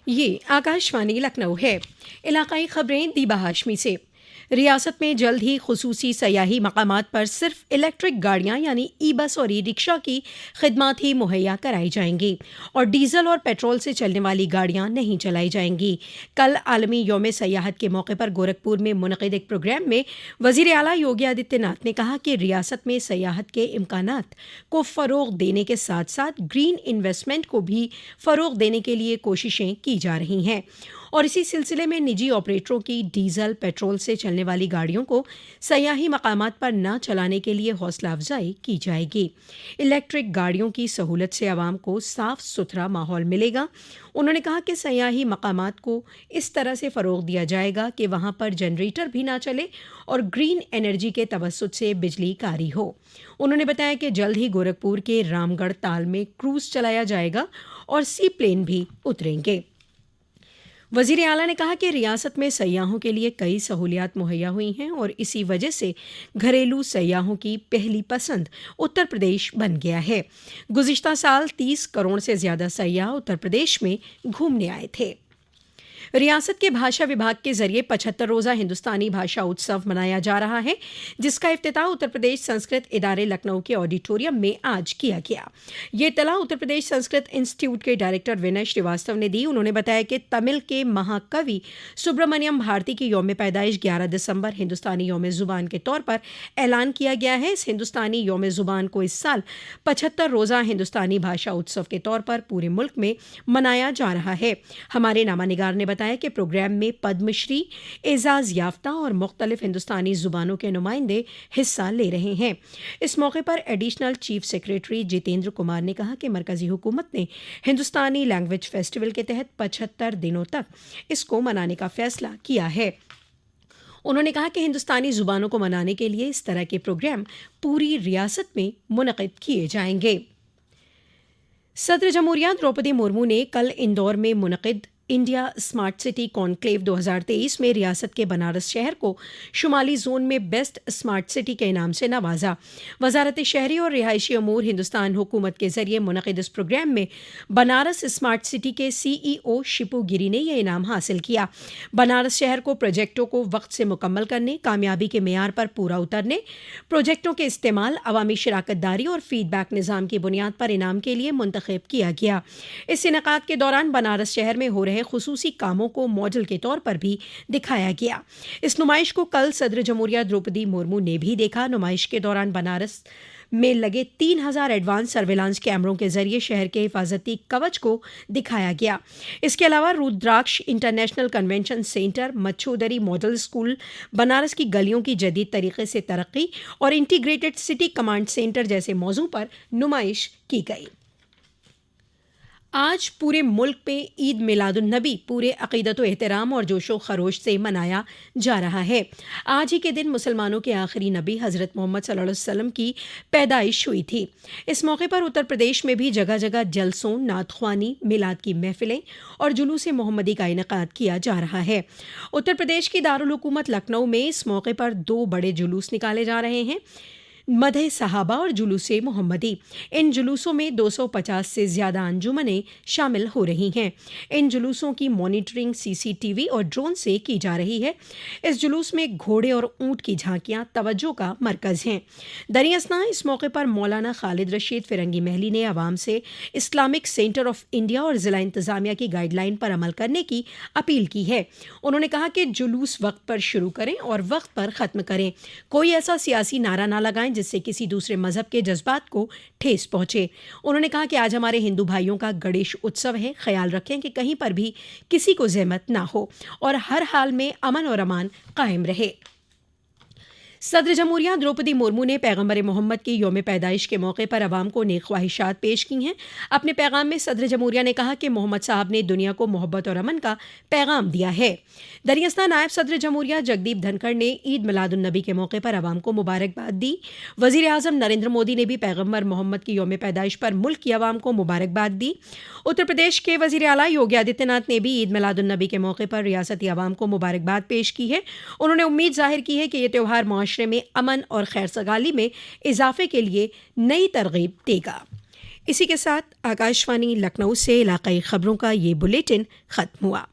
ये आकाशवाणी लखनऊ है। इलाकाई खबरें दीबा हाशमी से। रियासत में जल्द ही खुसूसी सयाही मकामात पर सिर्फ इलेक्ट्रिक गाड़ियां यानी ई बस और ई रिक्शा की खिदमात ही मुहैया कराई जाएंगी और डीजल और पेट्रोल से चलने वाली गाड़ियां नहीं चलाई जाएंगी। कल आलमी यौम सयाहत के मौके पर गोरखपुर में मुनक़िद एक प्रोग्राम में वज़ीर आला योगी आदित्यनाथ ने कहा कि रियासत में सयाहत के इम्कानात को फ़रोग़ देने के साथ साथ ग्रीन इन्वेस्टमेंट को भी फ़रोग़ देने के लिए कोशिशें की जा रही हैं और इसी सिलसिले में निजी ऑपरेटरों की डीजल पेट्रोल से चलने वाली गाड़ियों को सयाही मकामात पर न चलाने के लिए हौसला अफजाई की जाएगी। इलेक्ट्रिक गाड़ियों की सहूलत से आवाम को साफ सुथरा माहौल मिलेगा। उन्होंने कहा कि सयाही मकामात को इस तरह से फ़रोग़ दिया जाएगा कि वहाँ पर जनरेटर भी ना चले और ग्रीन एनर्जी के तवस्सुत से बिजली कारी हो। उन्होंने बताया कि जल्द ही गोरखपुर के रामगढ़ ताल में क्रूज़ चलाया जाएगा और सी प्लेन भी उतरेंगे। वज़ीर आला ने कहा कि रियासत में सयाहों के लिए कई सहूलियात मुहैया हुई हैं और इसी वजह से घरेलू सयाहों की पहली पसंद उत्तर प्रदेश बन गया है। गुज़िश्ता साल 30 करोड़ से ज़्यादा सयाह उत्तर प्रदेश में घूमने आए थे। रियासत के भाषा विभाग के जरिए 75 रोज़ा हिंदुस्तानी भाषा उत्सव मनाया जा रहा है, जिसका इफ्तिताह उत्तर प्रदेश संस्कृत इदारे लखनऊ के ऑडिटोरियम में आज किया गया। ये इत्तला उत्तर प्रदेश संस्कृत इंस्टीट्यूट के डायरेक्टर विनय श्रीवास्तव ने दी। उन्होंने बताया कि तमिल के महाकवि सुब्रमण्यम भारती की यौम पैदाइश 11 दिसंबर हिंदुस्तानी यौम ज़ुबान के तौर पर ऐलान किया गया है। इस हिंदुस्तानी यौम ज़ुबान को इस साल 75 रोज़ा हिंदुस्तानी भाषा उत्सव के तौर पर पूरे मुल्क में मनाया जा रहा है। हमारे नामानिगार ने बताया कि प्रोग्राम में पद्मश्री, एजाज याफ्ता और मुख्तलिफ हिंदुस्तानी ज़ुबानों के नुमाइंदे हिस्सा ले रहे हैं। इस मौके पर additional chief secretary Jitendra Kumar ने कहा कि मरकज़ी हुकूमत ने हिंदुस्तानी लैंग्वेज फेस्टिवल के तहत 75 दिनों तक इसको मनाने का फैसला किया है। उन्होंने कहा कि हिंदुस्तानी ज़ुबानों को मनाने के लिए इस तरह के प्रोग्राम पूरी रियासत में मुनक़िद किए जाएंगे। सदर जमहूरिया द्रौपदी मुर्मू ने कल इंदौर में मुनक़िद इंडिया स्मार्ट सिटी कॉन्क्लेव 2023 में रियासत के बनारस शहर को शुमाली जोन में बेस्ट स्मार्ट सिटी के इनाम से नवाजा। वजारत शहरी और रिहायशी अमूर हिंदुस्तान हुकूमत के जरिए मुनक़िद इस प्रोग्राम में बनारस स्मार्ट सिटी के CEO शिपू गिरी ने यह इनाम हासिल किया। बनारस शहर को प्रोजेक्टों को वक्त से मुकम्मल करने, कामयाबी के मेयार पर पूरा उतरने, प्रोजेक्टों के इस्तेमाल, अवामी शराकत दारी और फीडबैक निज़ाम की बुनियाद पर इनाम के लिए मुंतखब किया गया। इस इनेकाद के दौरान बनारस शहर में हो रहे खुसूसी कामों को मॉडल के तौर पर भी दिखाया गया। इस नुमाइश को कल सदर जमहूरिया द्रौपदी मुर्मू ने भी देखा। नुमाइश के दौरान बनारस में लगे 3000 एडवांस सर्विलांस कैमरों के जरिए शहर के हिफाजती कवच को दिखाया गया। इसके अलावा Rudraksh international convention centre, Machhodari model school, Banaras की गलियों की जदीद तरीके से तरक्की और इंटीग्रेटेड सिटी कमांड सेंटर जैसे मौजू पर नुमाइश की गई। आज पूरे मुल्क में ईद मिलादुन्नबी पूरे अक़ीदत व एहतराम और जोशो खरोश से मनाया जा रहा है। आज ही के दिन मुसलमानों के आखिरी नबी हज़रत मोहम्मद सल्लल्लाहु अलैहि वसल्लम की पैदाइश हुई थी। इस मौके पर उत्तर प्रदेश में भी जगह जगह जलसों, नातख्वानी, मिलाद की महफिलें और जुलूस मोहम्मदी का इनेकाद किया जा रहा है। उत्तर प्रदेश की दारुल हुकूमत लखनऊ में इस मौके पर 2 बड़े जुलूस निकाले जा रहे हैं, मदह सहाबा और जुलूस मोहम्मदी। इन जुलूसों में 250 से ज़्यादा अंजुमनें शामिल हो रही हैं। इन जुलूसों की मॉनिटरिंग CCTV और ड्रोन से की जा रही है। इस जुलूस में घोड़े और ऊँट की झांकियाँ तवज्जो का मरकज़ हैं। दरियासना इस मौके पर मौलाना खालिद रशीद फिरंगी महली ने आवाम से इस्लामिक सेंटर ऑफ इंडिया और ज़िला इंतज़ामिया की गाइडलाइन पर अमल करने की अपील की है। उन्होंने कहा कि जुलूस वक्त पर शुरू करें और वक्त पर ख़त्म करें। कोई ऐसा सियासी नारा ना लगाएं जिससे किसी दूसरे मजहब के जज्बात को ठेस पहुंचे। उन्होंने कहा कि आज हमारे हिंदू भाइयों का गणेश उत्सव है। ख्याल रखें कि कहीं पर भी किसी को ज़हमत ना हो और हर हाल में अमन और अमान कायम रहे। सदर जमहूरिया द्रौपदी मुर्मू ने पैगम्बर मोहम्मद की यौम पैदाइश के मौके पर आवाम को नेक ख्वाहिशात पेश की हैं। अपने पैगाम में सदर जमहूरिया ने कहा कि मोहम्मद साहब ने दुनिया को मोहब्बत और अमन का पैगाम दिया है। दरियासना नायब सदर जमहूरिया जगदीप धनखड़ ने ईद मिलादुन्नबी के मौके पर आवाम को मुबारकबाद दी। वज़ीर आज़म नरेंद्र मोदी ने भी पैगम्बर मोहम्मद की यौम पैदाइश पर मुल्क की आवाम को मुबारकबाद दी। उत्तर प्रदेश के वज़ीर आला योगी आदित्यनाथ ने भी ईद मिलादुन्नबी के मौके पर रियासती आवाम को मुबारकबाद पेश की है। उन्होंने उम्मीद जाहिर की है कि यह त्यौहार माशरे में अमन और खैर सगाली में इजाफे के लिए नई तरगीब देगा। اسی کے ساتھ آکاش وانی لکھنؤ سے علاقائی خبروں کا یہ بلیٹن ختم ہوا۔